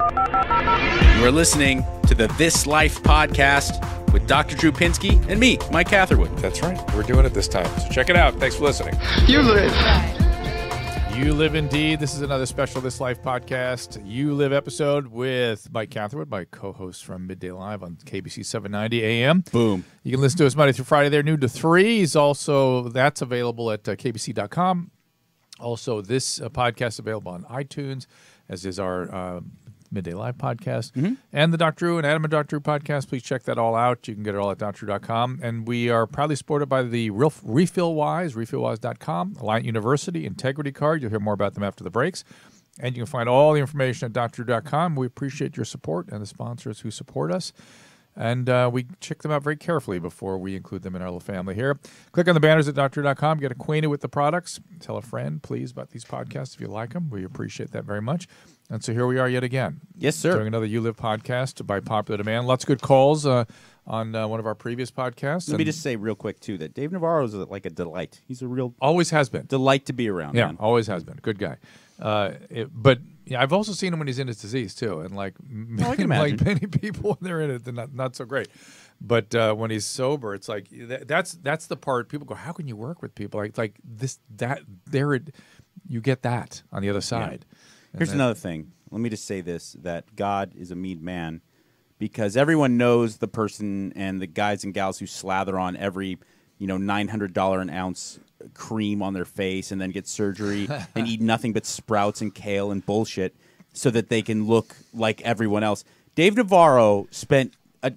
You are listening to the This Life podcast with Dr. Drew Pinsky and me, Mike Catherwood. That's right. We're doing it this time. So check it out. Thanks for listening. You live. You live indeed. This is another special This Life podcast. You Live episode with Mike Catherwood, my co-host from Midday Live on KABC 790 AM. Boom. You can listen to us Monday through Friday there, noon to 3. He's also, that's available at kbc.com. Also, this podcast available on iTunes, as is our Midday Live podcast, and the Dr. Drew and Adam and Dr. Drew podcast. Please check that all out. You can get it all at drdrew.com. And we are proudly supported by the RefillWise, refillwise.com, Alliant University, Integrity Card. You'll hear more about them after the breaks. And you can find all the information at drdrew.com. We appreciate your support and the sponsors who support us. And we check them out very carefully before we include them in our little family here. Click on the banners at drdrew.com. Get acquainted with the products. Tell a friend, please, about these podcasts if you like them. We appreciate that very much. And so here we are yet again. Yes, sir. Doing another You Live podcast by popular demand. Lots of good calls on one of our previous podcasts. Let me just say real quick, too, that Dave Navarro is like a delight. He's a real always has been. Delight to be around, Yeah, man. always has been. Good guy. But yeah, I've also seen him when he's in his disease, too. And like, I can imagine. like many people, when they're in it, they're not so great. But when he's sober, it's like that's the part people go, how can you work with people like this? You get that on the other side. Yeah. Here's another thing. Let me just say this, that God is a mean man, because everyone knows the person and the guys and gals who slather on every, $900 an ounce cream on their face and then get surgery and eat nothing but sprouts and kale and bullshit so that they can look like everyone else. Dave Navarro spent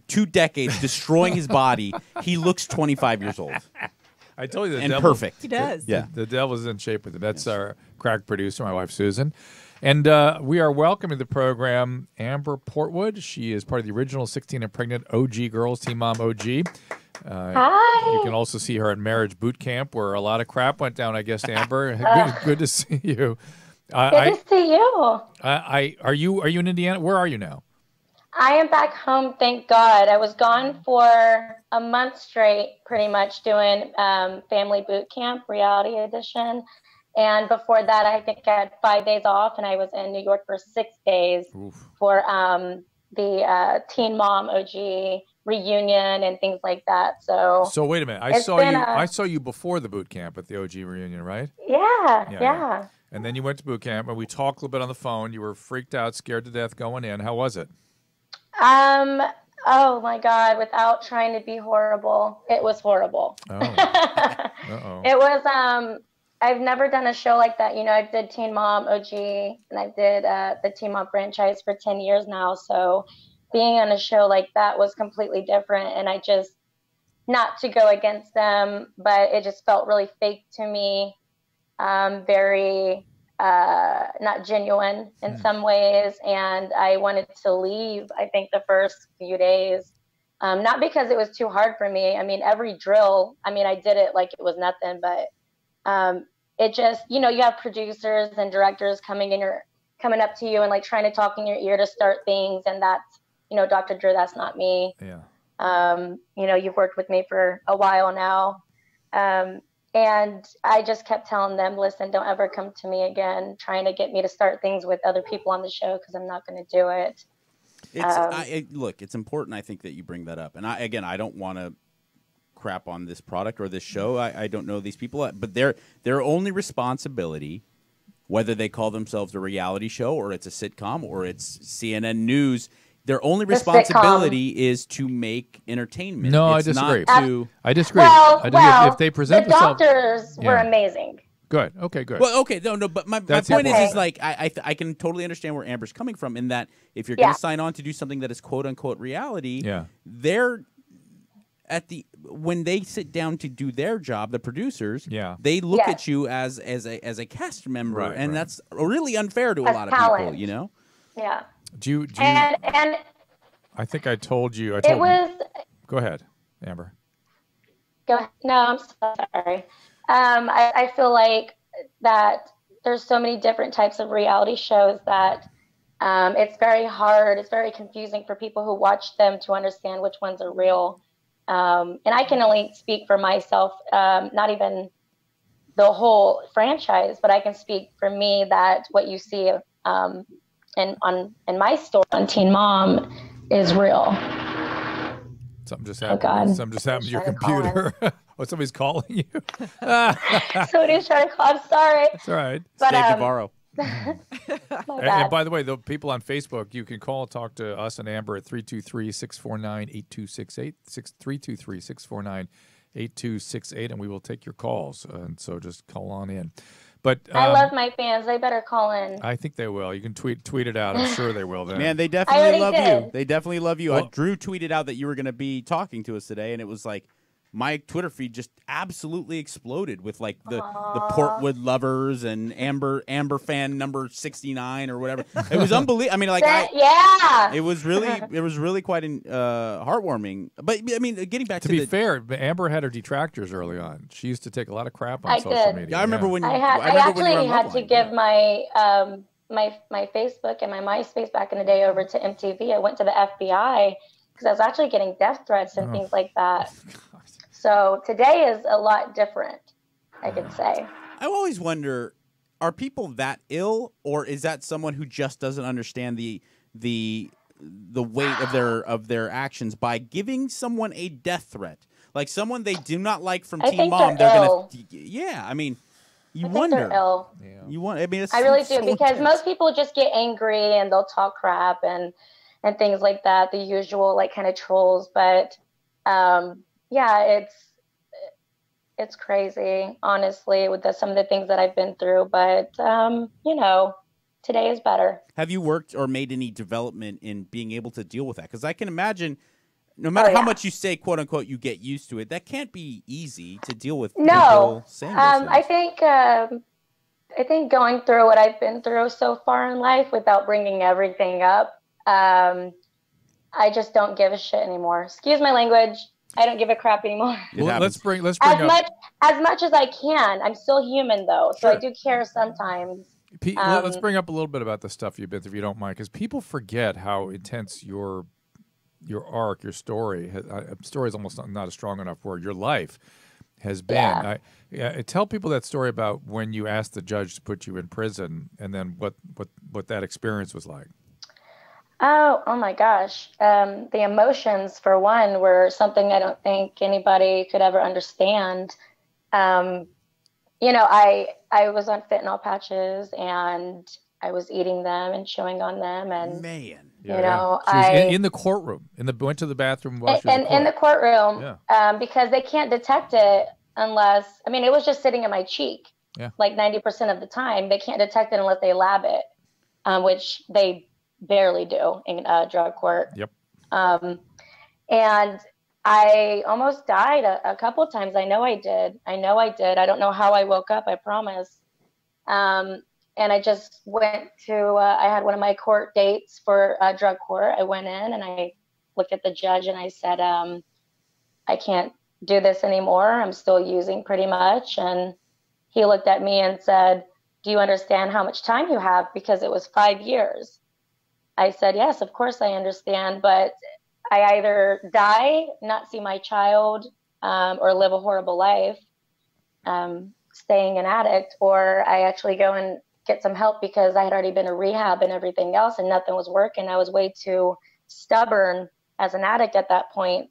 2 decades destroying his body. He looks 25 years old. I told you, and perfect. He does. Yeah. The devil's in shape with him. That's our crack producer, my wife Susan. And we are welcoming to the program Amber Portwood. She is part of the original 16 and Pregnant OG Girls, Teen Mom OG. Hi. You can also see her at Marriage Boot Camp, where a lot of crap went down, I guess, Amber. Good to see you. Good to see you. Are you in Indiana? Where are you now? I am back home, thank God. I was gone for a month straight, pretty much doing family boot camp, reality edition. And before that, I think I had 5 days off, and I was in New York for 6 days for the Teen Mom OG reunion and things like that. So wait a minute. I saw you before the boot camp at the OG reunion, right? Yeah. And then you went to boot camp, and we talked a little bit on the phone. You were freaked out, scared to death going in. How was it? Oh my God, without trying to be horrible, it was horrible. Oh. Uh-oh. It was, I've never done a show like that. I did Teen Mom OG, and I did the Teen Mom franchise for 10 years now. So being on a show like that was completely different. And I just, not to go against them, but it just felt really fake to me. Very not genuine in some ways. And I wanted to leave, I think, the first few days. Not because it was too hard for me. I mean, every drill, I did it like it was nothing, but it just, you have producers and directors coming up to you and like trying to talk in your ear to start things. And that's, Dr. Drew, that's not me. Yeah. You've worked with me for a while now. And I just kept telling them, listen, don't ever come to me again, trying to get me to start things with other people on the show, because I'm not going to do it. Look, it's important, I think, that you bring that up. And I don't want to crap on this product or this show. I don't know these people, but their only responsibility, whether they call themselves a reality show or it's a sitcom or it's CNN News, their only responsibility is to make entertainment. No, I disagree. I disagree. Well, if they present the doctors were amazing. Good. Okay, good. Well, okay, no, but my point is like I can totally understand where Amber's coming from in that if you're going to sign on to do something that is quote unquote reality, they're when they sit down to do their job, the producers, they look at you as a cast member, and that's really unfair to a lot of people, Yeah. Do you and I think I told you. Go ahead, Amber. Go ahead. No, I'm so sorry. I feel like that there's so many different types of reality shows that it's very hard. It's very confusing for people who watch them to understand which ones are real. And I can only speak for myself, not even the whole franchise, but I can speak for me that what you see in my story on Teen Mom is real. Something just Oh happened. God! Something just happened to your Somebody's trying to call computer. Oh, somebody's calling you. Somebody's trying to call. I'm sorry. That's all right. But, Dave Navarro. my And bad. by the way, the people on Facebook, you can talk to us and Amber at 323-649-8268, 323-649-8268, and we will take your calls. And so just call on in. But I love my fans. They better call in. I think they will. You can tweet it out. I'm sure they will. Then. Man, they definitely already love did. you. They definitely love you. Well- Drew tweeted out that you were going to be talking to us today, and it was like my Twitter feed just absolutely exploded with like the Portwood lovers and Amber fan number 69 or whatever. It was unbelievable. I mean, like Yeah. it was really quite heartwarming. But I mean, getting back To be fair, Amber had her detractors early on. She used to take a lot of crap on I social did. media. I remember when I remember when you were actually on had Love to Line. give my my Facebook and my MySpace back in the day over to MTV. I went to the FBI because I was actually getting death threats and things like that. So today is a lot different, I could say. I always wonder, are people that ill, or is that someone who just doesn't understand the weight of their actions by giving someone a death threat, like someone they do not like from Teen Mom? They're They're ill. gonna, yeah. I mean, you I wonder. think they're ill. Yeah. You want? I mean, it's I really so do, because intense. most people just get angry and they'll talk crap and things like that, the usual like kind of trolls. But yeah, it's crazy, honestly, with some of the things that I've been through. But you know, today is better. Have you worked or made any development in being able to deal with that? Because I can imagine, no matter how much you say, "quote unquote," you get used to it. That can't be easy to deal with. No, people saying those things. I think going through what I've been through so far in life, without bringing everything up, I just don't give a shit anymore. Excuse my language. I don't give a crap anymore. Well, let's bring as up much as I can. I'm still human though, so Sure. I do care sometimes. let's bring up a little bit about the stuff you've been through, if you don't mind, because people forget how intense your arc, your story. Story is almost not a strong enough word. Your life has been. Yeah. I tell people that story about when you asked the judge to put you in prison, and then what that experience was like. Oh my gosh. The emotions, for one, were something I don't think anybody could ever understand. You know, I was on fentanyl patches and I was eating them and chewing on them, and Man. She know, was in the courtroom, went to the bathroom while she was in the courtroom, Yeah. Because they can't detect it unless, I mean, it was just sitting in my cheek. Yeah. Like 90% of the time, they can't detect it unless they lab it, which they barely do in drug court. Yep. And I almost died a couple of times. I know I did. I don't know how I woke up, I promise. And I just went to, I had one of my court dates for drug court. I went in and I looked at the judge and I said, I can't do this anymore. I'm still using pretty much. And he looked at me and said, do you understand how much time you have? Because it was 5 years. I said, yes, of course I understand, but I either die, not see my child, or live a horrible life, staying an addict, or I actually go and get some help, because I had already been to rehab and everything else and nothing was working. I was way too stubborn as an addict at that point,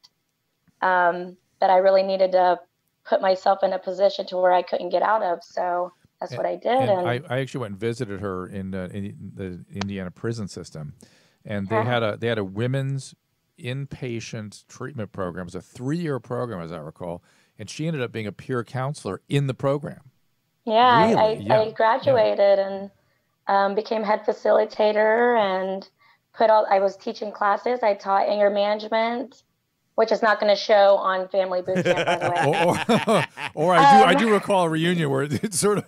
that I really needed to put myself in a position to where I couldn't get out of. So that's what I did. And I actually went and visited her in the Indiana prison system, and they had a women's inpatient treatment program. It was a 3-year program, as I recall, and she ended up being a peer counselor in the program. Yeah, Really? I graduated and became head facilitator and I was teaching classes. I taught anger management, which is not going to show on Family Boot Camp, by the way. or I do recall a reunion where you sort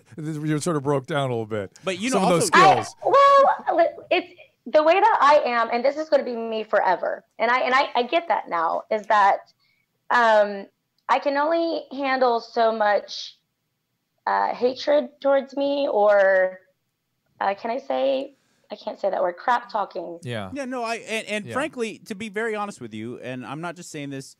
of broke down a little bit. But you know, some of those also- skills. It's the way that I am, and this is going to be me forever. And I get that now, is that I can only handle so much hatred towards me, or can I say, I can't say that word, crap talking. Yeah. Yeah, no, frankly, to be very honest with you, and I'm not just saying this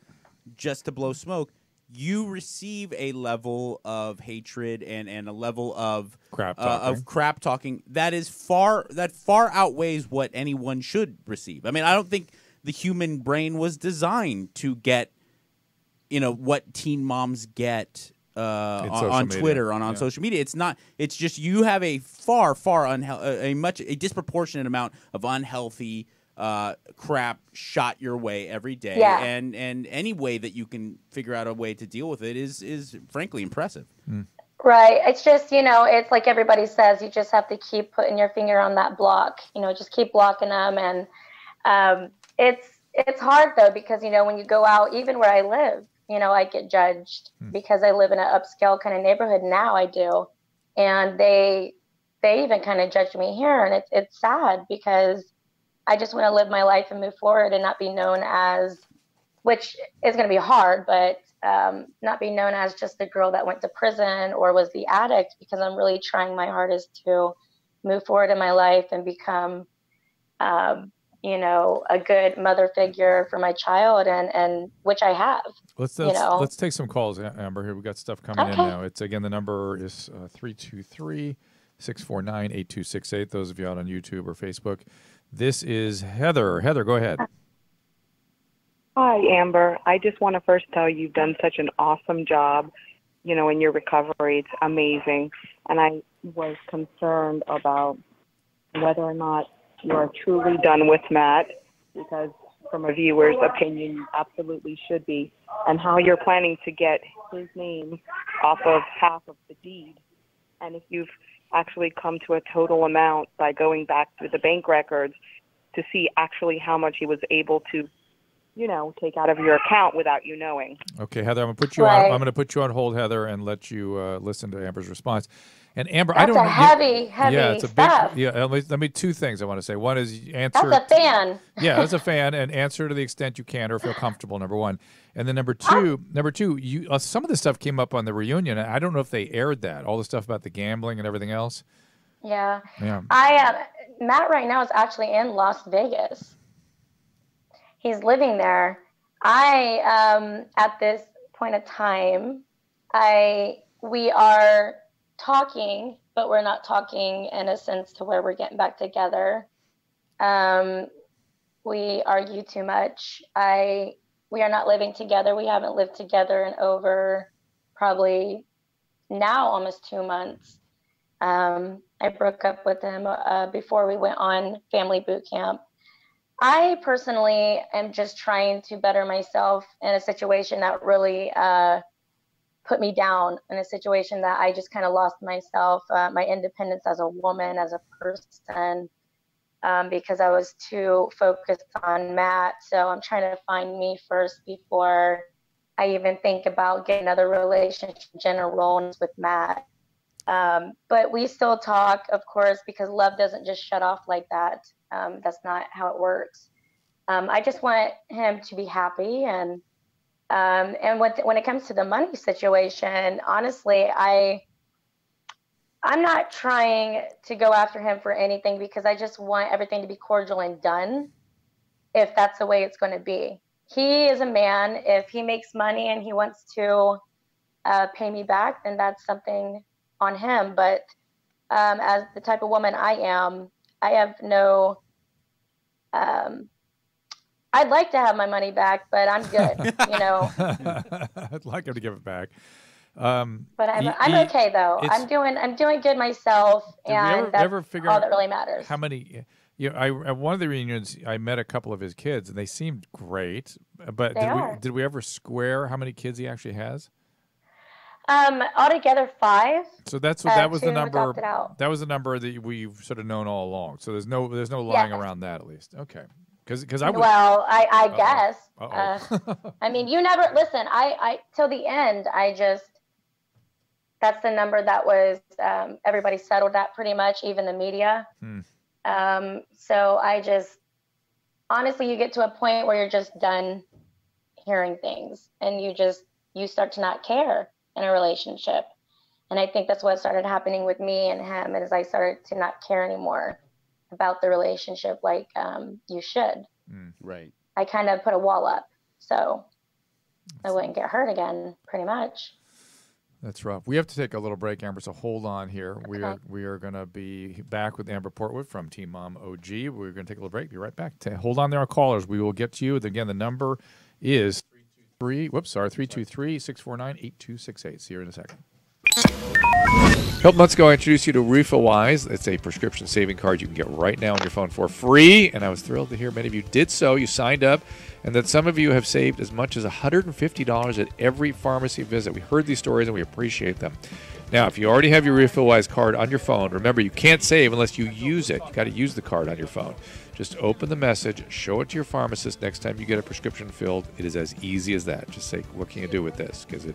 just to blow smoke, you receive a level of hatred and a level of crap talking that far outweighs what anyone should receive. I mean, I don't think the human brain was designed to get, what teen moms get on Twitter, on social media. It's not. It's just you have a a disproportionate amount of unhealthy crap shot your way every day, and any way that you can figure out a way to deal with it is frankly impressive. Right. It's just, it's like everybody says, you just have to keep putting your finger on that block, just keep blocking them. And it's hard though, because, when you go out, even where I live, I get judged because I live in an upscale kind of neighborhood now. I do. And they even kind of judge me here. And it's sad because I just want to live my life and move forward and not be known as, which is going to be hard, but not be known as just the girl that went to prison or was the addict, because I'm really trying my hardest to move forward in my life and become, a good mother figure for my child, and which I have. Let's take some calls, Amber. Here we got stuff coming in now. It's again, the number is 323-649-8268. Those of you out on YouTube or Facebook. This is Heather. Heather, go ahead. Hi, Amber. I just want to first tell you you've done such an awesome job, in your recovery. It's amazing. And I was concerned about whether or not you are truly done with Matt, because from a viewer's opinion, you absolutely should be, and how you're planning to get his name off of half of the deed. And if you've actually come to a total amount by going back through the bank records to see actually how much he was able to, take out of your account without you knowing. Okay, Heather, I'm going to put you on hold, Heather, and let you listen to Amber's response. And Amber, that's heavy yeah, it's a stuff. big, let me two things I want to say. One is answer. That's a fan. Yeah, that's a fan, and answer to the extent you can or feel comfortable. Number one, and then number two, you some of the stuff came up on the reunion. I don't know if they aired that. All the stuff about the gambling and everything else. Yeah. Yeah. Matt right now is actually in Las Vegas. He's living there. At this point of time, we are talking, but we're not talking in a sense to where we're getting back together. We argue too much. We are not living together. We haven't lived together in over probably now almost 2 months. I broke up with him before we went on family boot camp. I personally am just trying to better myself in a situation that really put me down, in a situation that I just kind of lost myself, my independence as a woman, as a person, because I was too focused on Matt. So I'm trying to find me first before I even think about getting another relationship in general with Matt. But we still talk, of course, because love doesn't just shut off like that. That's not how it works. I just want him to be happy, and when it comes to the money situation, honestly, I'm not trying to go after him for anything, because I just want everything to be cordial and done, if that's the way it's going to be. He is a man. If he makes money and he wants to pay me back, then that's something on him. But as the type of woman I am, I have no I'd like to have my money back, but I'm good, I'd like him to give it back. But I'm okay though. I'm doing good myself, and that's all that really matters. How many? At one of the reunions, I met a couple of his kids, and they seemed great. But did we ever square how many kids he actually has? Altogether 5. So that was the number. That was the number that we've sort of known all along. So there's no lying around that, at least. Okay. Because I would. Well, I guess. I mean, you never listen. I till the end. That's the number that was. Everybody settled that pretty much, even the media. So I just, honestly, you get to a point where you're just done hearing things, and you start to not care in a relationship. And I think that's what started happening with me and him, as I started to not care anymore about the relationship like you should. Right. I kind of put a wall up. So I wouldn't get hurt again, pretty much. That's rough. We have to take a little break, Amber, so hold on here. Okay. We are going to be back with Amber Portwood from Teen Mom OG. We're going to take a little break. Be right back. Hold on there, our callers. We will get to you. Again, the number is 323-649-8268. See you in a second. Couple months ago, I introduced you to RefillWise. It's a prescription saving card you can get right now on your phone for free, and I was thrilled to hear many of you did so. You signed up, and that some of you have saved as much as $150 at every pharmacy visit. We heard these stories, and we appreciate them. Now, if you already have your RefillWise card on your phone, remember, you can't save unless you use it. You got to use the card on your phone. Just open the message, show it to your pharmacist next time you get a prescription filled. It is as easy as that. Just say, what can you do with this? Because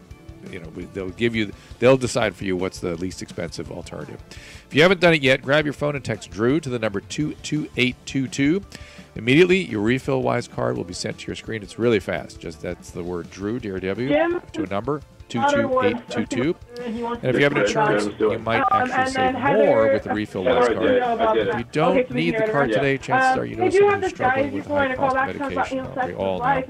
they'll decide for you what's the least expensive alternative. If you haven't done it yet, grab your phone and text Drew to the number 22822. Immediately, your RefillWise card will be sent to your screen. It's really fast. Just that's the word Drew, DRW, to a number 22822. And if you have an insurance, you might actually save more with the RefillWise card. If you don't need the card today, chances are you know someone who's struggling with high-cost medication. We all know.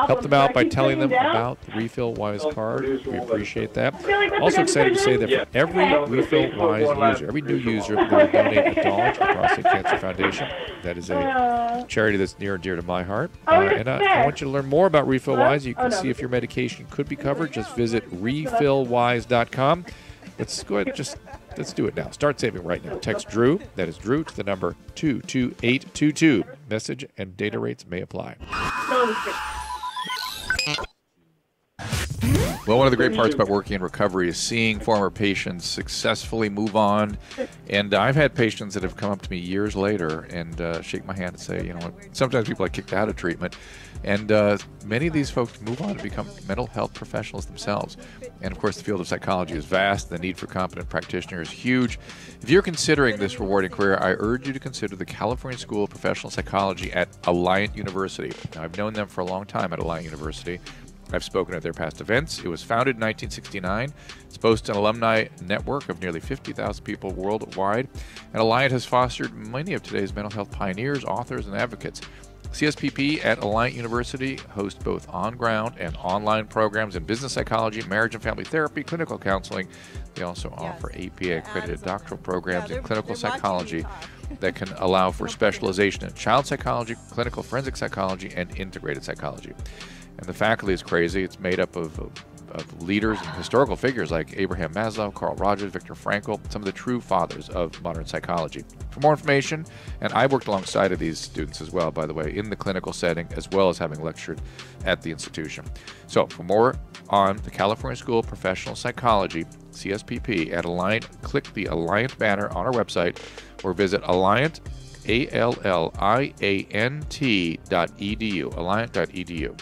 Help them out by telling them about the RefillWise card. We appreciate that. Also excited to say that for every RefillWise user, every new user, they will donate $1 to the Prostate Cancer Foundation. That is a charity that's near and dear to my heart. And I want you to learn more about RefillWise. You can see if your medication could be covered. Just visit refillwise.com. Let's go ahead and let's do it now. Start saving right now. Text Drew, that is Drew, to the number 22822. Message and data rates may apply. Well, one of the great parts about working in recovery is seeing former patients successfully move on. And I've had patients that have come up to me years later and shake my hand and say, you know what, sometimes people are kicked out of treatment. And many of these folks move on to become mental health professionals themselves. And, of course, the field of psychology is vast. The need for competent practitioners is huge. If you're considering this rewarding career, I urge you to consider the California School of Professional Psychology at Alliant University. Now, I've known them for a long time at Alliant University. I've spoken at their past events. It was founded in 1969. It's boasts an alumni network of nearly 50,000 people worldwide. And Alliant has fostered many of today's mental health pioneers, authors, and advocates. CSPP at Alliant University hosts both on-ground and online programs in business psychology, marriage and family therapy, clinical counseling. They also offer APA-accredited doctoral programs in clinical psychology that can allow for specialization in child psychology, clinical forensic psychology, and integrated psychology. And the faculty is crazy. It's made up of leaders and historical figures like Abraham Maslow, Carl Rogers, Viktor Frankl, some of the true fathers of modern psychology. For more information, and I worked alongside of these students as well, by the way, in the clinical setting, as well as having lectured at the institution. So for more on the California School of Professional Psychology, CSPP, at Alliant, click the Alliant banner on our website or visit Alliant, ALLIANT.edu, alliant.edu.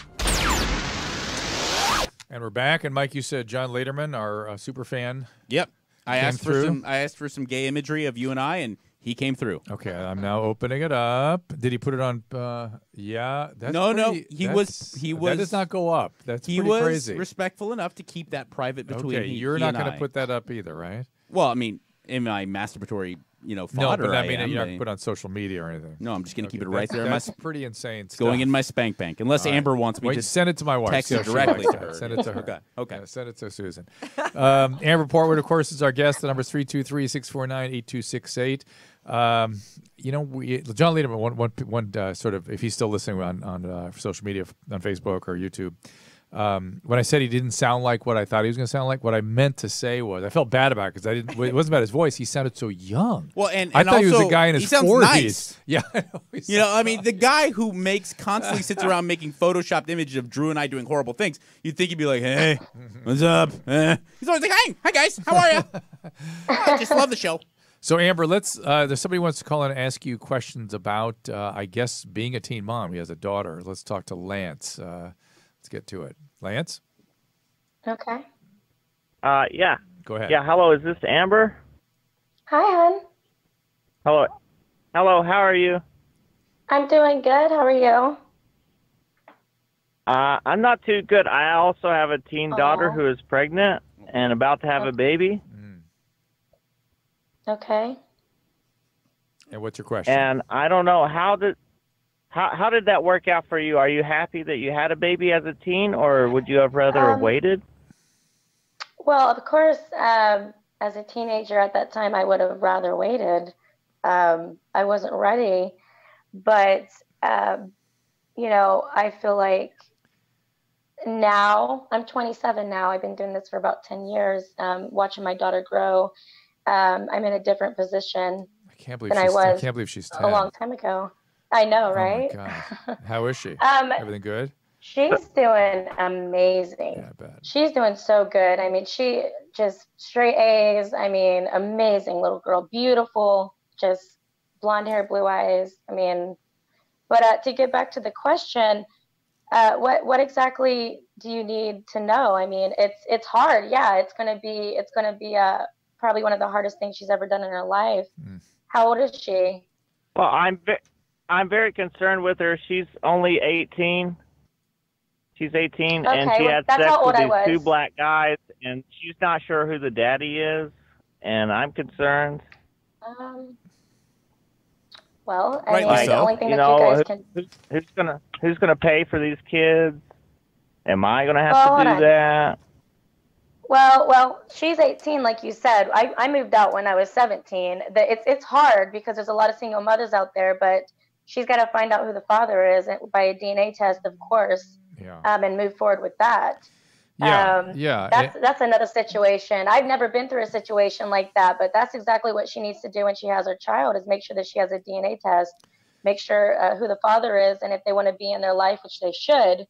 And we're back. And Mike, you said John Lederman, our super fan. Yep. I asked for some gay imagery of you and I, and he came through. Okay, I'm now opening it up. Did he put it on? Yeah. That's no. He was. That does not go up. That's pretty crazy. He was respectful enough to keep that private between. Okay, you're not going to put that up either, right? Well, I mean, in my masturbatory, fodder. No, but I mean, you're not going to put it on social media or anything. No, I'm just going to keep it right there. That's pretty insane stuff. Going in my spank bank, unless Amber wants me to send it to my wife. Text it directly to her. Send it to her. Okay. Yeah, send it to Susan. Amber Portwood, of course, is our guest. The number is 323-649-8268. John Lederman, one sort of, if he's still listening on social media, on Facebook or YouTube, when I said he didn't sound like what I thought he was going to sound like, what I meant to say was, I felt bad about it because it wasn't about his voice. He sounded so young. Well, and I thought also, he was a guy in his 40s. Nice. Yeah, I mean, the guy who constantly sits around making photoshopped images of Drew and I doing horrible things. You'd think he'd be like, "Hey, what's up?" He's always like, "Hi guys, how are you?" I just love the show. So Amber, there's somebody who wants to call in and ask you questions about, I guess, being a teen mom. He has a daughter. Let's talk to Lance. Let's get to it. Lance? Okay. Yeah. Go ahead. Yeah, hello, is this Amber? Hi, hon. Hello. Hello, how are you? I'm doing good. How are you? I'm not too good. I also have a teen daughter who is pregnant and about to have a baby. Okay. And what's your question? And I don't know, how did that work out for you? Are you happy that you had a baby as a teen, or would you have rather waited? Well, of course, as a teenager at that time, I would have rather waited. I wasn't ready, but you know, I feel like now I'm 27 now. I've been doing this for about 10 years, watching my daughter grow. I'm in a different position than I was I can't believe she's 10. a long time ago. I know, right? Oh my God. How is she? Everything good? She's doing amazing. Yeah, I bet. She's doing so good. I mean, she just straight A's. I mean, amazing little girl, beautiful, just blonde hair, blue eyes. I mean, but to get back to the question, what exactly do you need to know? I mean, it's hard. Yeah, it's gonna be probably one of the hardest things she's ever done in her life. How old is she? Well, I'm very concerned with her. She's only 18. She's 18, Okay, and she had that's sex how old with I these was. 2 black guys, and she's not sure who the daddy is, and I'm concerned. Well, I Rightly mean, so. the only thing You that you know, guys can. who's gonna pay for these kids? Am I gonna have Well, to hold do on. that? Well, she's 18, like you said. I moved out when I was 17. It's hard because there's a lot of single mothers out there, but she's got to find out who the father is by a DNA test, of course, Yeah. and move forward with that. Yeah. That's another situation. I've never been through a situation like that, but that's exactly what she needs to do when she has her child is make sure that she has a DNA test, make sure who the father is, and if they want to be in their life, which they should,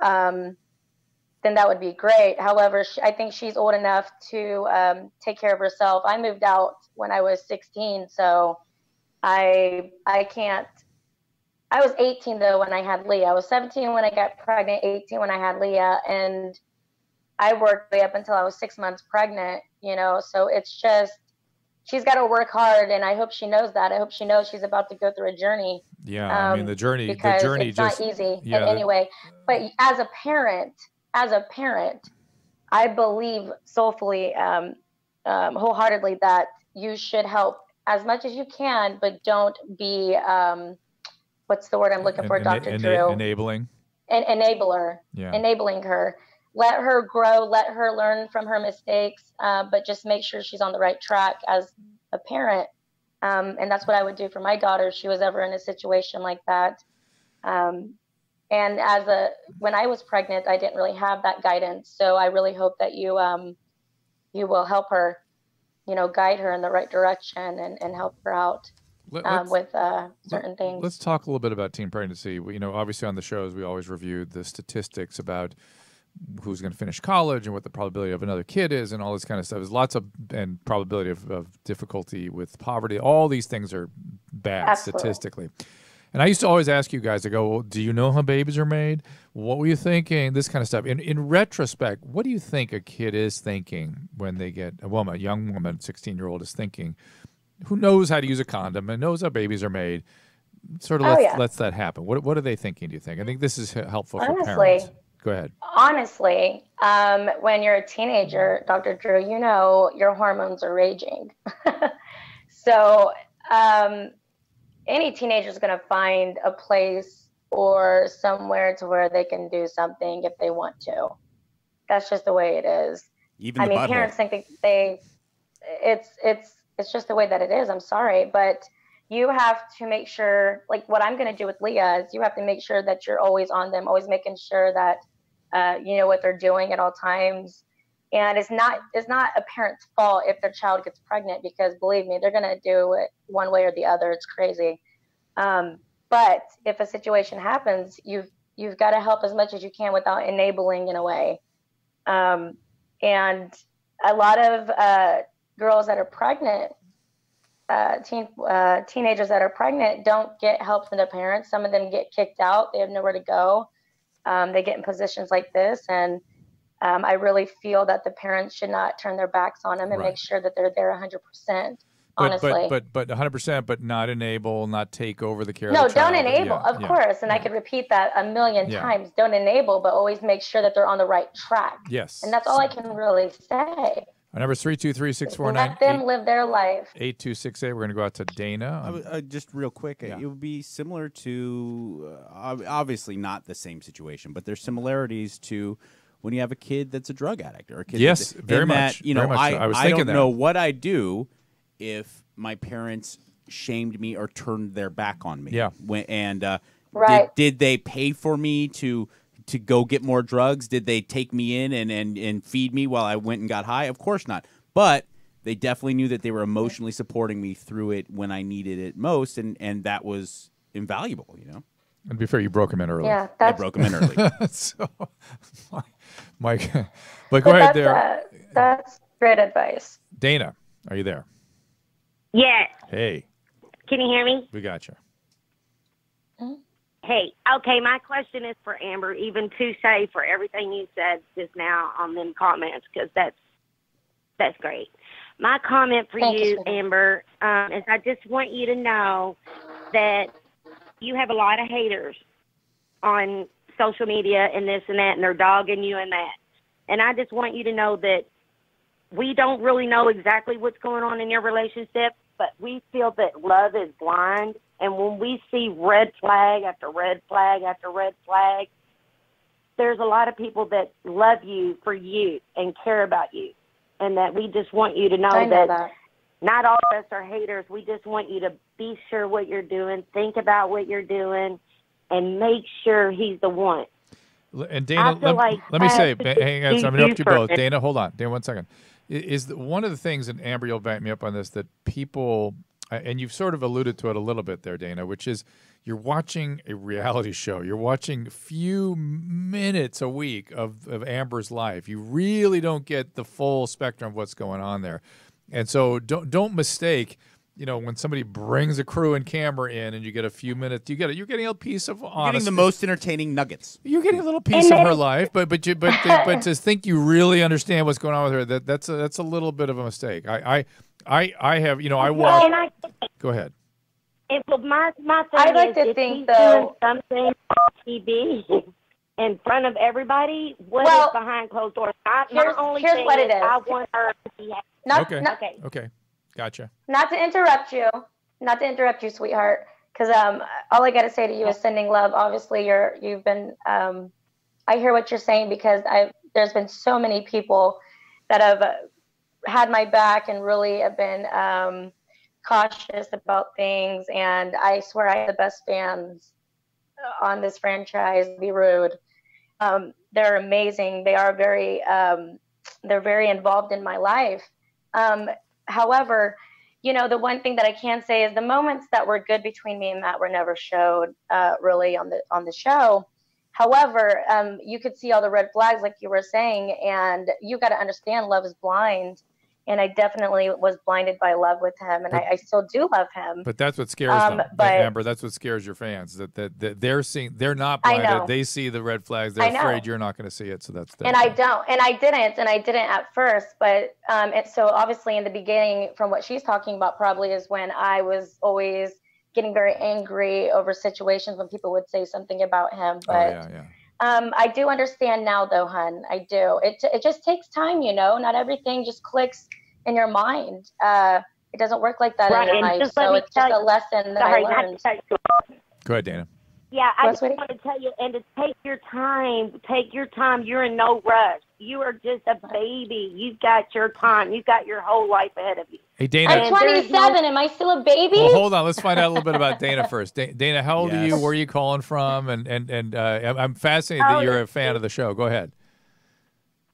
then that would be great. However, I think she's old enough to take care of herself. I moved out when I was 16, so I can't. I was 18 though when I had Leah. I was 17 when I got pregnant, 18 when I had Leah, and I worked way up until I was 6 months pregnant. You know, so it's just she's got to work hard, and I hope she knows that. I hope she knows she's about to go through a journey. Yeah. I mean, the journey it's just not easy yeah, in any way. But as a parent, I believe soulfully, wholeheartedly that you should help as much as you can, but don't be, what's the word I'm looking for, Dr. Drew? Enabling. An enabler. Yeah. Enabling her. Let her grow, let her learn from her mistakes, but just make sure she's on the right track as a parent. And that's what I would do for my daughter if she was ever in a situation like that. And when I was pregnant, I didn't really have that guidance. So I really hope that you will help her, you know, guide her in the right direction and help her out with certain things. Let's talk a little bit about teen pregnancy. You know, obviously on the shows, we always review the statistics about who's going to finish college and what the probability of another kid is and all this kind of stuff. There's lots of and probability of difficulty with poverty. All these things are bad statistically. And I used to always ask you guys, I go, well, do you know how babies are made? What were you thinking? This kind of stuff. In retrospect, what do you think a kid is thinking when they get a young woman, 16-year-old is thinking, who knows how to use a condom and knows how babies are made, sort of lets that happen? What are they thinking, do you think? I think this is helpful for parents. Go ahead. Honestly, when you're a teenager, Dr. Drew, you know your hormones are raging. So any teenager is going to find a place or somewhere to where they can do something if they want to. That's just the way it is. Even the butthole. Parents think that it's just the way that it is. I'm sorry, but you have to make sure, like what I'm going to do with Leah is you have to make sure that you're always on them, always making sure that you know what they're doing at all times. And it's not a parent's fault if their child gets pregnant, because believe me, they're going to do it one way or the other. It's crazy. But if a situation happens, you've got to help as much as you can without enabling in a way. And a lot of girls that are pregnant, teenagers that are pregnant don't get help from their parents. Some of them get kicked out. They have nowhere to go. They get in positions like this. And I really feel that the parents should not turn their backs on them and make sure that they're there 100%. Honestly. But 100%, but not enable, not take over the care No, of the child. don't enable, of course. And I could repeat that a million times. Don't enable, but always make sure that they're on the right track. Yes. And that's all I can really say. Our number is 323-649. Let them live their life. 8268. We're going to go out to Dana. Just real quick, Yeah. it would be similar to, obviously not the same situation, but there's similarities to when you have a kid that's a drug addict or a kid. Yes, that's, very in much. That, you know, very much so. I was I thinking don't that. know what I'd do if my parents shamed me or turned their back on me. Yeah. Right. Did they pay for me to go get more drugs? Did they take me in and feed me while I went and got high? Of course not. But they definitely knew that they were emotionally supporting me through it when I needed it most, and that was invaluable, you know? And to be fair, you broke him in early. Yeah, I broke them in early. So, Mike, but go ahead there. That's great advice. Dana, are you there? Yes. Hey, Can you hear me? we got you. Hey, okay, my question is for Amber, even touche for everything you said just now on them comments, because that's great. My comment for Thank you, you, sweetheart. Amber, is I just want you to know that you have a lot of haters on social media and this and that, and they're dogging you and that. And I just want you to know that we don't really know exactly what's going on in your relationship, but we feel that love is blind. And when we see red flag after red flag after red flag, there's a lot of people that love you for you and care about you. And that we just want you to know, I know that. not all of us are haters. We just want you to be sure what you're doing, think about what you're doing, and make sure he's the one. And Dana, I feel like let me say, I have to hang on, do I'm going to interrupt you both. first. Dana, hold on. Dana, 1 second. One of the things, and Amber, you'll back me up on this, that people, and you've sort of alluded to it a little bit there, Dana, which is you're watching a reality show. You're watching a few minutes a week of Amber's life. You really don't get the full spectrum of what's going on there. And so don't mistake, you know, when somebody brings a crew and camera in and you get a few minutes, you're getting a piece of honesty. Getting the most entertaining nuggets. You're getting a little piece of her life, but to think you really understand what's going on with her, that's a little bit of a mistake. I have, you know, I walk. Go ahead. My thing I'd like is, to if think, he's though- doing something on TV in front of everybody, what Well, is behind closed doors? My only here's thing what it is. I want her to be happy. Okay. Gotcha. Not to interrupt you, sweetheart, because all I got to say to you is sending love. Obviously, you've been. I hear what you're saying because there's been so many people that have had my back and really have been cautious about things. And I swear I have the best fans on this franchise. Be rude. They're amazing. They are very. They're very involved in my life. However, you know, the one thing that I can say is the moments that were good between me and Matt were never showed really on the show. However, you could see all the red flags like you were saying, and you got to understand love is blind. And I definitely was blinded by love with him, and I still do love him. But that's what scares them, Amber. That's what scares your fans. That they're not blinded. They see the red flags. They're afraid you're not going to see it. So that's. And I don't. And I didn't at first. But so obviously in the beginning, from what she's talking about, probably is when I was always getting very angry over situations when people would say something about him. But I do understand now, though, hun. I do. It just takes time, you know. Not everything just clicks in your mind. It doesn't work like that in life. So it's just a lesson that I learned. Go ahead, Dana. Yeah, I just want to tell you, and to take your time. Take your time. You're in no rush. You are just a baby. You've got your time. You've got your whole life ahead of you. Hey, Dana. I'm 27. Am I still a baby? Well, hold on. Let's find out a little bit about Dana first. Dana, how old are you? Where are you calling from? And I'm fascinated that you're a fan of the show. Go ahead.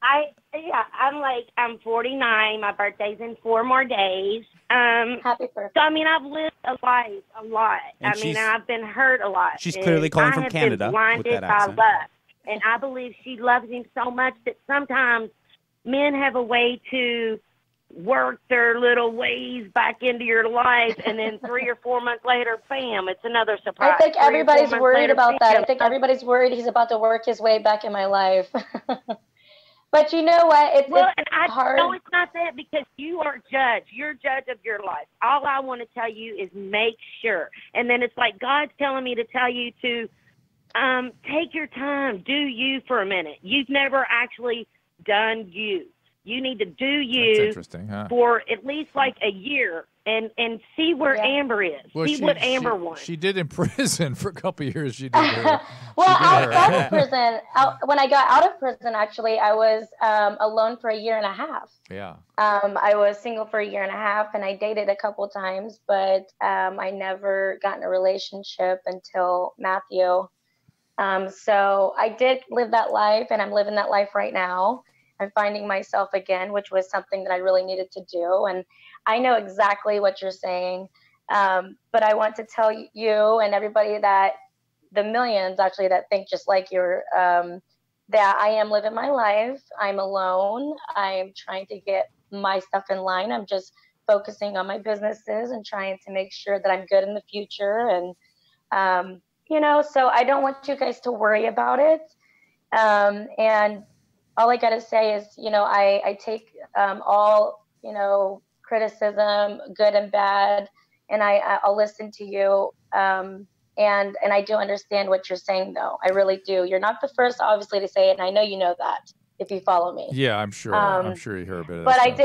I'm 49. My birthday's in 4 more days. Happy birthday. So, I mean, I've lived a life, a lot. And I've been hurt a lot. She's clearly calling from Canada. I have been blinded with that by accent. love. And I believe she loves him so much that sometimes men have a way to work their little ways back into your life, and then 3 or 4 months later, bam, it's another surprise. I think everybody's worried about that. I think everybody's worried he's about to work his way back in my life. But you know what? It's hard. No, it's not that, because you are judge. You're judge of your life. All I want to tell you is make sure. And then it's like God's telling me to tell you to take your time. Do you for a minute. You've never actually done you. You need to do That's you interesting, huh? for at least like a year and see where Amber is. Well, see what Amber wants. She did in prison for a couple of years. She did her. Well, she did outside her. of prison, when I got out of prison, actually, I was alone for a year and a half. Yeah. I was single for a year and a half, and I dated a couple times, but I never got in a relationship until Matthew. So I did live that life, and I'm living that life right now. I'm finding myself again, which was something that I really needed to do. And I know exactly what you're saying. But I want to tell you and everybody that the millions actually that think just like you're, that I am living my life. I'm alone. I'm trying to get my stuff in line. I'm just focusing on my businesses and trying to make sure that I'm good in the future. And, so I don't want you guys to worry about it. And all I got to say is, I take all, criticism, good and bad, and I'll listen to you. And I do understand what you're saying, though. I really do. You're not the first, obviously, to say it, and I know you know that if you follow me. Yeah, I'm sure. I'm sure you hear a bit of that. But stuff. I do.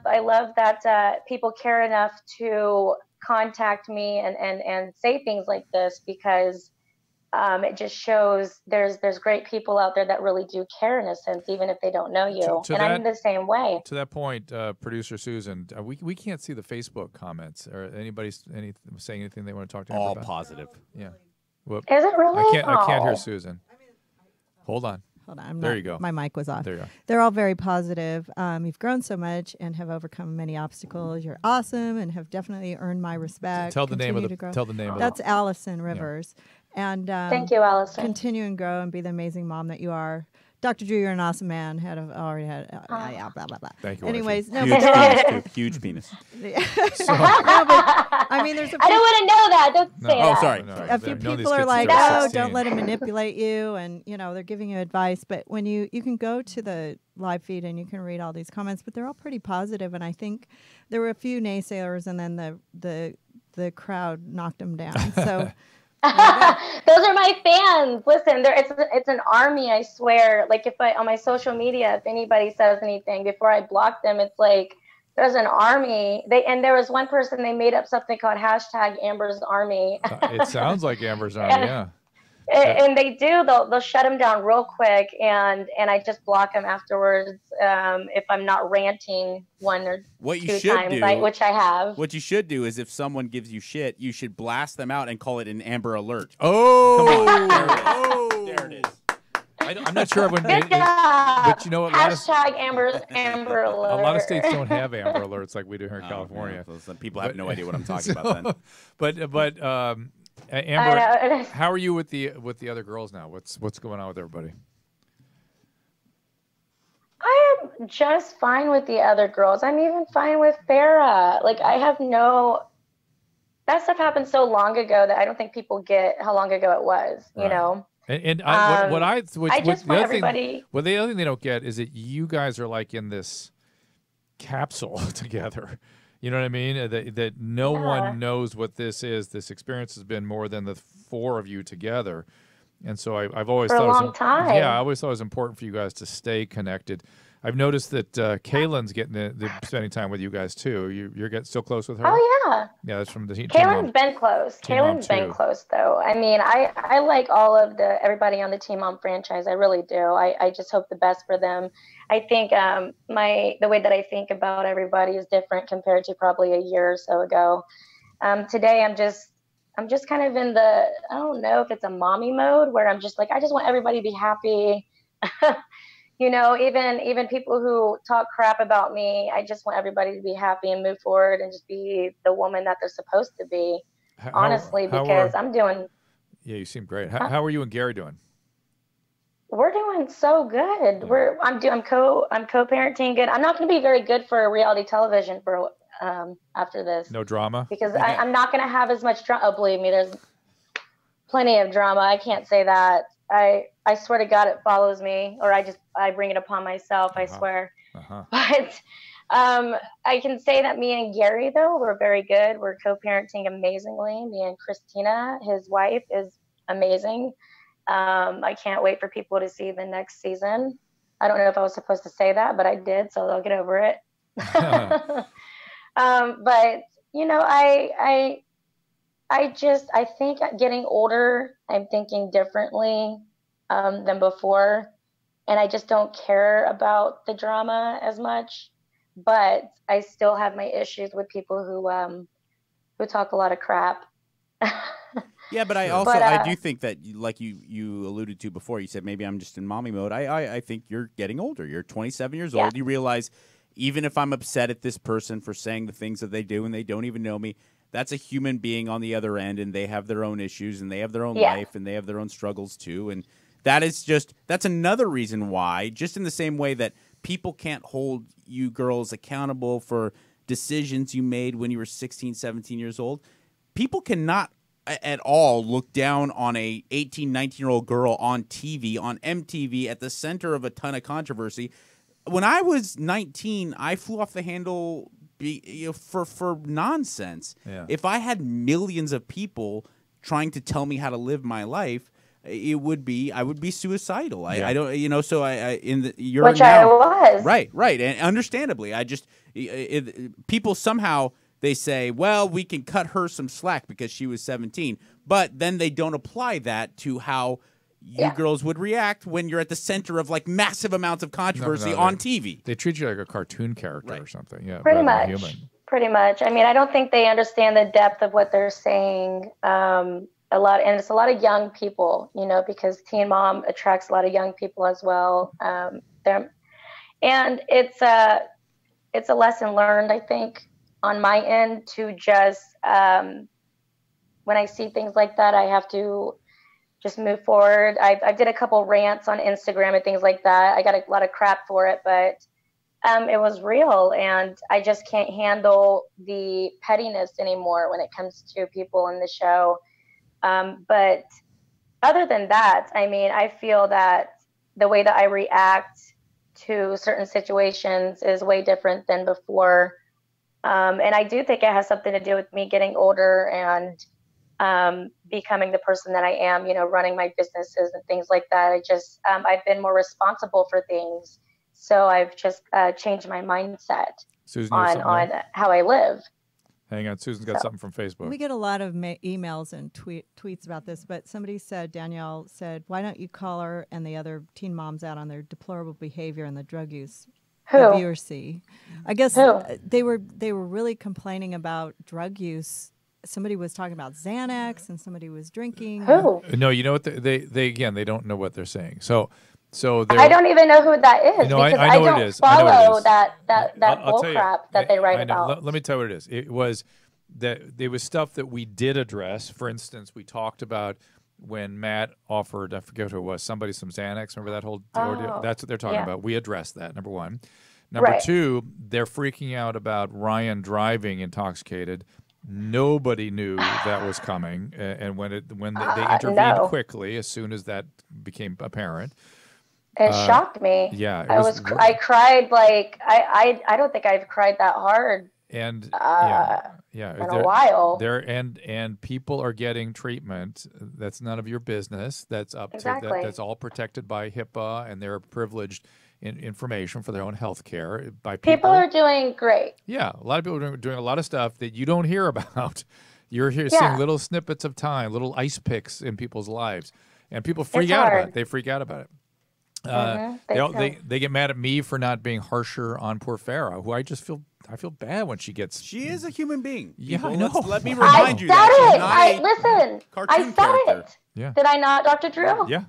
I love that people care enough to contact me and say things like this, because it just shows there's great people out there that really do care in a sense, even if they don't know you. I'm the same way. To that point, producer Susan, we can't see the Facebook comments. Or anybody saying anything they want to talk to Amber All about? positive. Yeah. Whoop. Is it really? I can't hear Susan. Hold on. There you go. My mic was off. There you go. They're all very positive. You've grown so much and have overcome many obstacles. You're awesome and have definitely earned my respect. Tell the name of the. That's Allison Rivers. Yeah. And thank you, Allison. Continue and grow and be the amazing mom that you are. Dr. Drew, you're an awesome man. Already had blah blah blah. Thank you. Anyways, huge penis. I mean, there's. I don't want to know that. Don't say that. Oh, sorry. A few people are like, "Oh, don't let him manipulate you," and they're giving you advice. But when you can go to the live feed and you can read all these comments, but they're all pretty positive. And I think there were a few naysayers, and then the crowd knocked them down. So. Those are my fans. Listen, it's an army, I swear. Like if on my social media, if anybody says anything before I block them, it's like there's an army. There was one person, they made up something called #Amber's Army. It sounds like Amber's Army, yeah. And they do. They'll shut them down real quick, and I just block them afterwards if I'm not ranting one or two times, which I have. What you should do is if someone gives you shit, you should blast them out and call it an Amber Alert. Oh, come on. There it is. I'm not sure everyone. But you know what? Amber Alert. A lot of states don't have Amber Alerts like we do here in California. Yeah. People have no idea what I'm talking about then. But. Amber, how are you with the other girls now? What's going on with everybody? I am just fine with the other girls. I'm even fine with Farrah. Like that stuff happened so long ago that I don't think people get how long ago it was. Right. And the other thing they don't get is that you guys are like in this capsule together. You know what I mean? That no one knows what this is. This experience has been more than the four of you together. And so I've always thought a long time. Yeah, I always thought it was important for you guys to stay connected. I've noticed that Kaylin's getting spending time with you guys too. You're getting still close with her? Oh yeah. Yeah, that's from the team. Kaylin's been close. Kaylin's been close though. I mean, I like all of everybody on the Teen Mom franchise. I really do. I just hope the best for them. I think the way that I think about everybody is different compared to probably a year or so ago. Today I'm just kind of in I don't know if it's a mommy mode where I'm just like, I just want everybody to be happy. Even people who talk crap about me, I just want everybody to be happy and move forward and just be the woman that they're supposed to be. Honestly, because I'm doing. Yeah, you seem great. How are you and Gary doing? We're doing so good. I'm co-parenting good. I'm not going to be very good for reality television for after this. No drama? Because I'm not going to have as much drama. Oh, believe me, there's plenty of drama. I can't say that. I swear to God, it follows me, or I bring it upon myself. I swear. But I can say that me and Gary, though, we're very good. We're co-parenting amazingly. Me and Christina, his wife, is amazing. I can't wait for people to see the next season. I don't know if I was supposed to say that, but I did, so I'll get over it. But you know, I think getting older, I'm thinking differently than before, and I just don't care about the drama as much. But I still have my issues with people who talk a lot of crap. Yeah, but I do think that, like you alluded to before, you said maybe I'm just in mommy mode. I think you're getting older. You're 27 years old. You realize even if I'm upset at this person for saying the things that they do and they don't even know me, that's a human being on the other end, and they have their own issues and they have their own life and they have their own struggles too. And that's another reason why, just in the same way that people can't hold you girls accountable for decisions you made when you were 16, 17 years old, people cannot at all look down on a 18, 19-year-old girl on TV, on MTV, at the center of a ton of controversy. When I was 19, I flew off the handle for nonsense. Yeah. If I had millions of people trying to tell me how to live my life, I would be suicidal. I don't, you know. So which I was. Right, and understandably, people somehow they say, well, we can cut her some slack because she was 17, but then they don't apply that to how you girls would react when you're at the center of like massive amounts of controversy on TV. They treat you like a cartoon character or something. Yeah, pretty much. Pretty much. I mean, I don't think they understand the depth of what they're saying. And it's a lot of young people, you know, because Teen Mom attracts a lot of young people as well. And it's a lesson learned, I think, on my end to just when I see things like that, I have to just move forward. I did a couple rants on Instagram and things like that. I got a lot of crap for it, but it was real, and I just can't handle the pettiness anymore when it comes to people in the show. But other than that, I mean, I feel that the way that I react to certain situations is way different than before. And I do think it has something to do with me getting older and becoming the person that I am, you know, running my businesses and things like that. I've been more responsible for things. So I've just changed my mindset Susan, on how I live. Hang on, Susan's got something from Facebook. We get a lot of emails and tweets about this, but Danielle said, why don't you call her and the other teen moms out on their deplorable behavior and the drug use? Who? Viewers see. I guess they were really complaining about drug use. Somebody was talking about Xanax and somebody was drinking. Who? No, you know what? They don't know what they're saying. So I don't even know who that is because I don't follow that bull crap that they write about. Let me tell you what it is. It was that there was stuff that we did address. For instance, we talked about when Matt offered, I forget who it was, somebody some Xanax. Remember that whole ordeal? That's what they're talking about. We addressed that, number one. Number two, they're freaking out about Ryan driving intoxicated. Nobody knew that was coming, and when they intervened quickly as soon as that became apparent. It shocked me. Yeah, I cried like I don't think I've cried that hard. And in a while. And people are getting treatment that's none of your business. That's up to that's all protected by HIPAA, and they're privileged information for their own health care by people are doing great. Yeah, a lot of people are doing a lot of stuff that you don't hear about. You're seeing little snippets of time, little ice picks in people's lives, and people freak out about it. They freak out about it. They get mad at me for not being harsher on poor Farrah, who I feel bad when she gets. She is a human being. Yeah, I know. Let me remind you that. I said it. Yeah. Did I not, Dr. Drew? Yeah.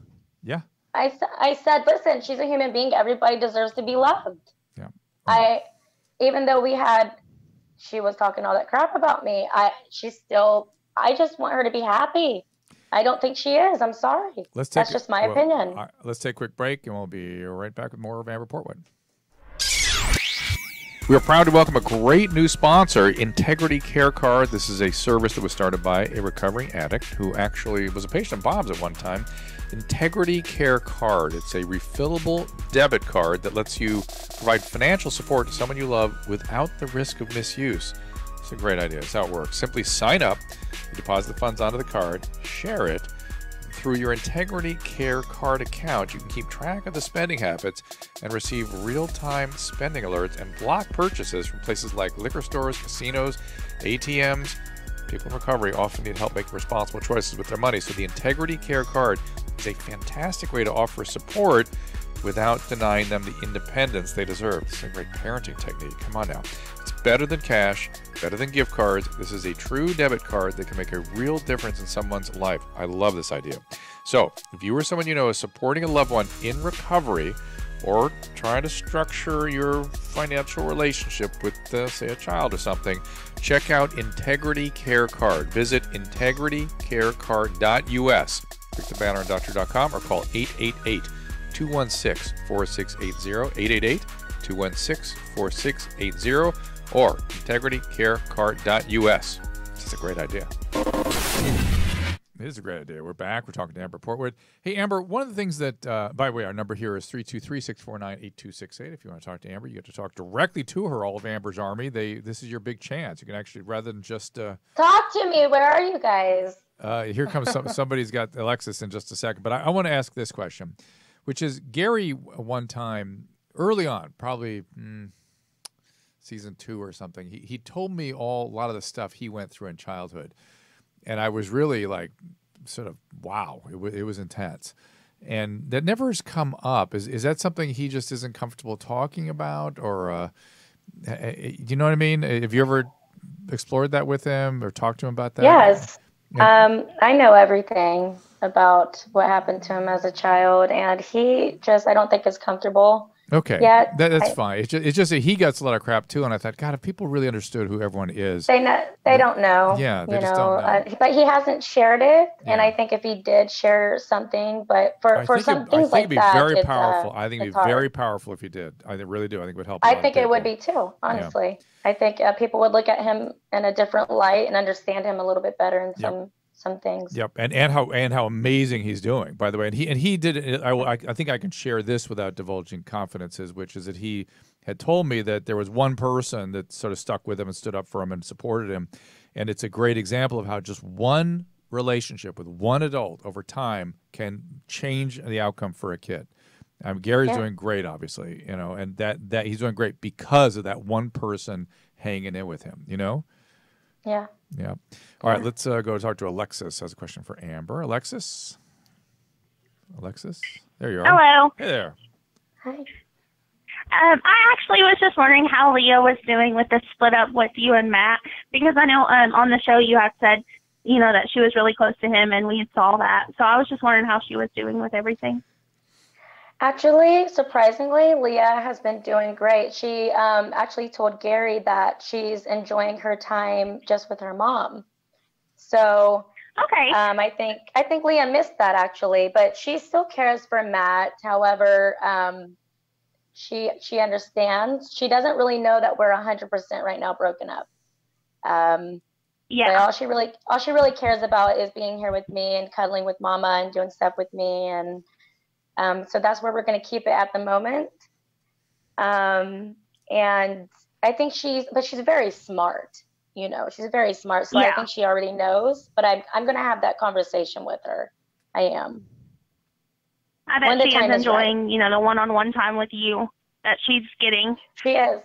I said, listen, she's a human being. Everybody deserves to be loved. Yeah. Even though she was talking all that crap about me, I just want her to be happy. I don't think she is. I'm sorry. That's just my opinion. Right, let's take a quick break, and we'll be right back with more of Amber Portwood. We are proud to welcome a great new sponsor, Integrity Care Card. This is a service that was started by a recovering addict who actually was a patient of Bob's at one time. Integrity Care Card. It's a refillable debit card that lets you provide financial support to someone you love without the risk of misuse. It's a great idea. That's how it works. Simply sign up, you deposit the funds onto the card, share it. Through your Integrity Care Card account, you can keep track of the spending habits and receive real-time spending alerts and block purchases from places like liquor stores, casinos, ATMs. People in recovery often need help making responsible choices with their money, so the Integrity Care Card is a fantastic way to offer support without denying them the independence they deserve. It's a great parenting technique. Come on now. It's better than cash, better than gift cards. This is a true debit card that can make a real difference in someone's life. I love this idea. So, if you or someone you know is supporting a loved one in recovery or trying to structure your financial relationship with, say, a child or something, check out Integrity Care Card. Visit integritycarecard.us. Click the banner on doctor.com or call 888-216-4680, 888-216-4680, or integritycarecard.us. This is a great idea. It is a great idea. We're back. We're talking to Amber Portwood. Hey, Amber, one of the things that, by the way, our number here is 323-649-8268. If you want to talk to Amber, you get to talk directly to her, all of Amber's Army. This is your big chance. You can actually, rather than just... Talk to me. Where are you guys? Here comes somebody's got Alexis in just a second. But I want to ask this question, which is Gary one time, early on, probably season 2 or something, he told me a lot of the stuff he went through in childhood. And I was really like, sort of, wow, it was intense. And that never has come up. Is that something he just isn't comfortable talking about? Or, do you know what I mean? Have you ever explored that with him or talked to him about that? Yes. Yeah. I know everything about what happened to him as a child. And he just, I don't think is comfortable. Okay, yet. That's fine. It's just that he gets a lot of crap too, and I thought, God, if people really understood who everyone is, they don't know. Yeah, they just don't know. But he hasn't shared it, and I think if he did share something, but for some things like that, very powerful. I think it'd be very powerful if he did. I really do. I think it would help. I think it would be too. Honestly, I think people would look at him in a different light and understand him a little bit better in some things. Yep, and how amazing he's doing, by the way. And he did it. I think I can share this without divulging confidences, which is that he had told me that there was one person that sort of stuck with him and stood up for him and supported him, and it's a great example of how just one relationship with one adult over time can change the outcome for a kid. Gary's doing great, obviously, and that he's doing great because of that one person hanging in with him, Yeah. Yeah. All right, let's go talk to Alexis. Has a question for Amber. Alexis, there you are. Hello. Hey there. Hi. I actually was just wondering how Leah was doing with the split up with you and Matt, because I know on the show you had said, that she was really close to him, and we saw that. So I was just wondering how she was doing with everything. Actually, surprisingly, Leah has been doing great. She actually told Gary that she's enjoying her time just with her mom. So okay, I think Leah missed that actually, but she still cares for Matt. However, she understands. She doesn't really know that we're 100% right now broken up. Yeah. But all she really cares about is being here with me and cuddling with Mama and doing stuff with me, and so that's where we're going to keep it at the moment. And I think she's very smart, she's very smart. So I think she already knows, but I'm going to have that conversation with her. I am. I bet she is enjoying, the one-on-one time with you that she's getting. She is.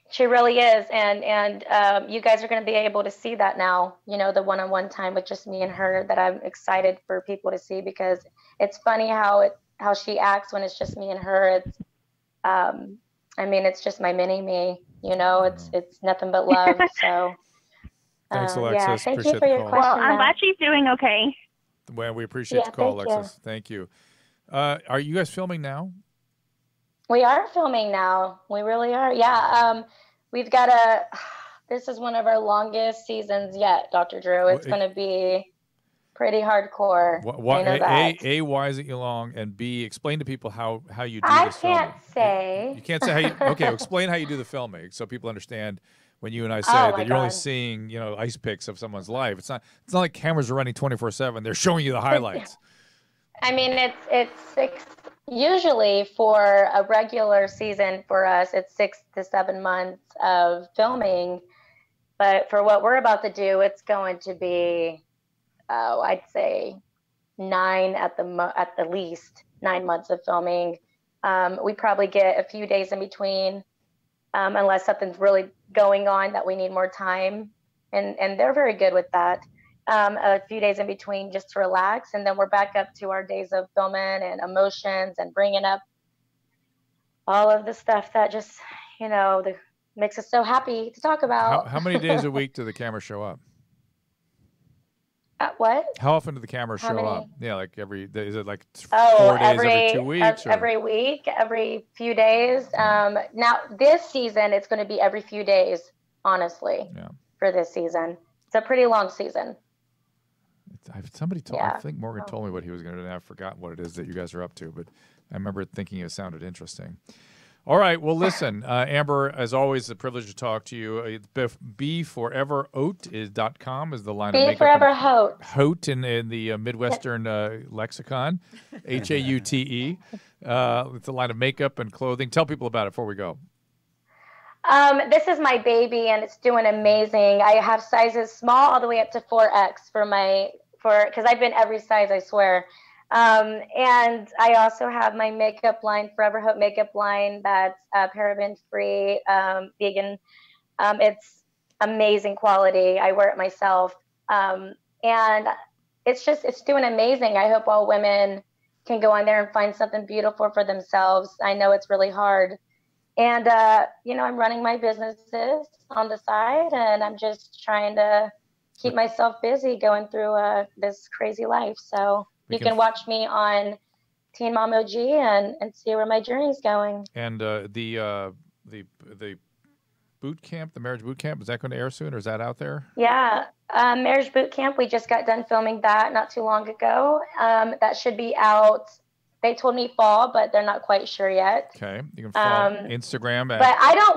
She really is. And you guys are going to be able to see that now, the one-on-one time with just me and her, that I'm excited for people to see, because it's funny how she acts when it's just me and her. It's, it's just my mini me, it's nothing but love. So thanks, Alexis. Yeah, thank appreciate you for your question. Well, I'm glad she's doing okay. Well, we appreciate the call, Alexis. Thank you. Are you guys filming now? We are filming now. We really are. Yeah. We've got this is one of our longest seasons yet, Dr. Drew. It's going to be pretty hardcore. Why is it long? And B, explain to people how you do this filming. I can't say. You can't say how you, okay, explain how you do the filming so people understand when you and I say that you're only seeing, ice pics of someone's life. It's not like cameras are running 24/7. They're showing you the highlights. It's usually for a regular season for us, it's 6 to 7 months of filming. But for what we're about to do, it's going to be, I'd say at the least 9 months of filming. We probably get a few days in between, unless something's really going on that we need more time. And they're very good with that. A few days in between just to relax. And then we're back up to our days of filming and emotions and bringing up all of the stuff that just, that makes us so happy to talk about. How many days a week do the cameras show up? What? How often do the cameras show up? Yeah, like is it like 4 days every 2 weeks? Every week, every few days. Now, this season, it's going to be every few days, honestly, for this season. It's a pretty long season. Somebody told I think Morgan told me what he was going to do, and I've forgotten what it is that you guys are up to, but I remember thinking it sounded interesting. All right. Well, listen, Amber, as always, a privilege to talk to you. BeForeverHote.com is the line of makeup. BeForeverHote. Hote in the Midwestern lexicon. Haute. It's a line of makeup and clothing. Tell people about it before we go. This is my baby, and it's doing amazing. I have sizes small all the way up to 4X because I've been every size, I swear. And I also have my makeup line, Forever Hope makeup line, that's paraben free, vegan. It's amazing quality. I wear it myself. And it's doing amazing. I hope all women can go on there and find something beautiful for themselves. I know it's really hard. And, I'm running my businesses on the side, and I'm just trying to keep myself busy going through this crazy life. So you can watch me on Teen Mom OG and see where my journey's going. And the boot camp, the marriage boot camp, is that going to air soon, or is that out there? Yeah, marriage boot camp. We just got done filming that not too long ago. That should be out. They told me fall, but they're not quite sure yet. Okay, you can follow Instagram. But I don't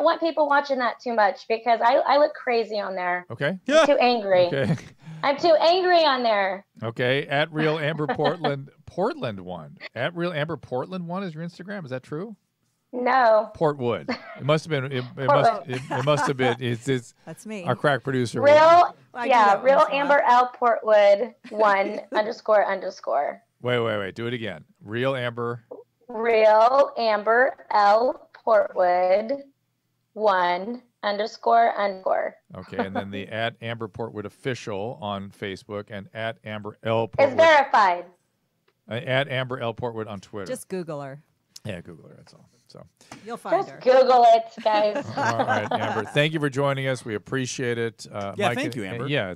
want people watching that too much because I look crazy on there. Okay, I'm too angry. Okay. I'm too angry on there. Okay, at Real Amber Portland, Portland one. At Real Amber Portland one is your Instagram. Is that true? No. Portwood. It must have been. It must have been. It's That's me. Our crack producer. Real Amber L Portwood 1 __. Wait. Do it again. Real Amber L Portwood 1 __. Okay, and then the at Amber Portwood official on Facebook and at Amber L Portwood. It's verified. At Amber L Portwood on Twitter. Just Google her. Yeah, Google her. That's all. So you'll find her. Just Google it, guys. All right, Amber. Thank you for joining us. We appreciate it. Mike, thank you, Amber. Yeah,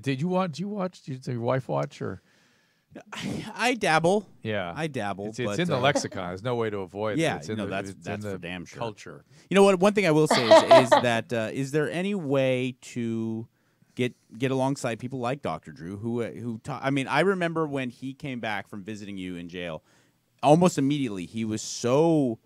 did you watch? Did your wife watch or? I dabble. Yeah, I dabble. It's in the lexicon. There's no way to avoid it. Yeah, it's in that's in for damn sure. Culture. You know what? One thing I will say is that is there any way to get alongside people like Dr. Drew who I mean, I remember when he came back from visiting you in jail, almost immediately he was so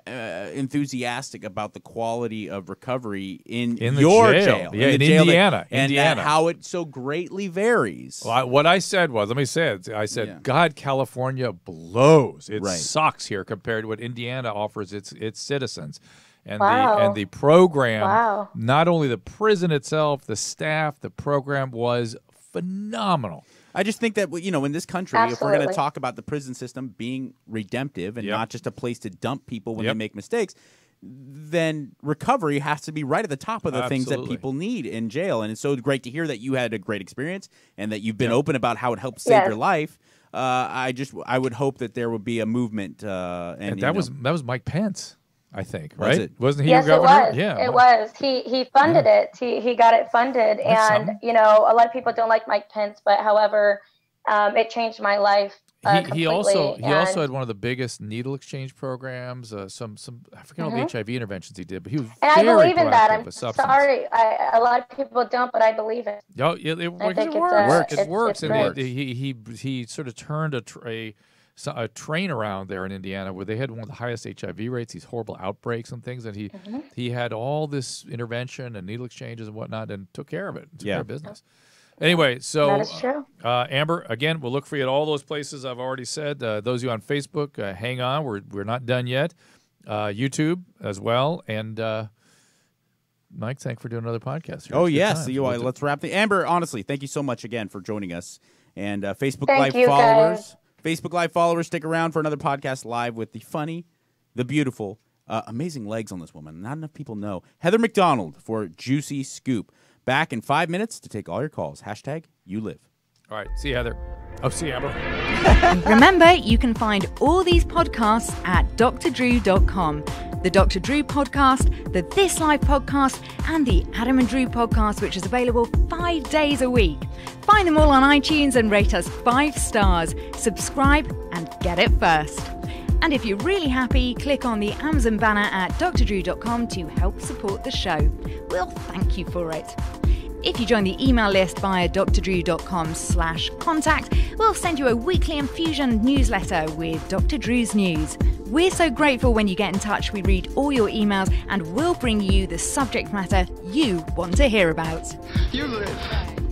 enthusiastic about the quality of recovery in your jail. Yeah, in Indiana. Indiana. How it so greatly varies. Well, what I said was, let me say it. I said, God, California blows. It sucks here compared to what Indiana offers its citizens. And the program, not only the prison itself, the staff, the program was phenomenal. I just think that, in this country, if we're going to talk about the prison system being redemptive and not just a place to dump people when they make mistakes, then recovery has to be right at the top of the things that people need in jail. And it's so great to hear that you had a great experience and that you've been open about how it helped save your life. I would hope that there would be a movement. And that was Mike Pence. I think, right? Wasn't he your governor? It was. Yeah, it was. He funded it. He got it funded, and a lot of people don't like Mike Pence, but however, it changed my life. He also had one of the biggest needle exchange programs. Some I forget all the HIV interventions he did, but he was and very I believe in that. I'm substance. sorry, a lot of people don't, but I believe it. It works. And he sort of turned a train around there in Indiana where they had one of the highest HIV rates, these horrible outbreaks and things, and he had all this intervention and needle exchanges and whatnot and took care of it. Took care of business. Anyway, so that is true. Amber, again, we'll look for you at all those places I've already said. Those of you on Facebook, hang on, we're not done yet. YouTube as well, and Mike, thanks for doing another podcast. Oh, yes. Let's wrap the Amber, honestly, thank you so much again for joining us. And Facebook Live followers. Guys. Facebook Live followers, stick around for another podcast live with the funny, the beautiful, amazing legs on this woman. Not enough people know. Heather McDonald for Juicy Scoop. Back in 5 minutes to take all your calls. #YouLive. All right. See you, Heather. Oh, see you, Amber. Remember, you can find all these podcasts at drdrew.com. The Dr. Drew podcast, the This Life podcast, and the Adam and Drew podcast, which is available 5 days a week. Find them all on iTunes and rate us 5 stars. Subscribe and get it first. And if you're really happy, click on the Amazon banner at drdrew.com to help support the show. We'll thank you for it. If you join the email list via drdrew.com/contact, we'll send you a weekly infusion newsletter with Dr. Drew's news. We're so grateful when you get in touch. We read all your emails and we'll bring you the subject matter you want to hear about. You live.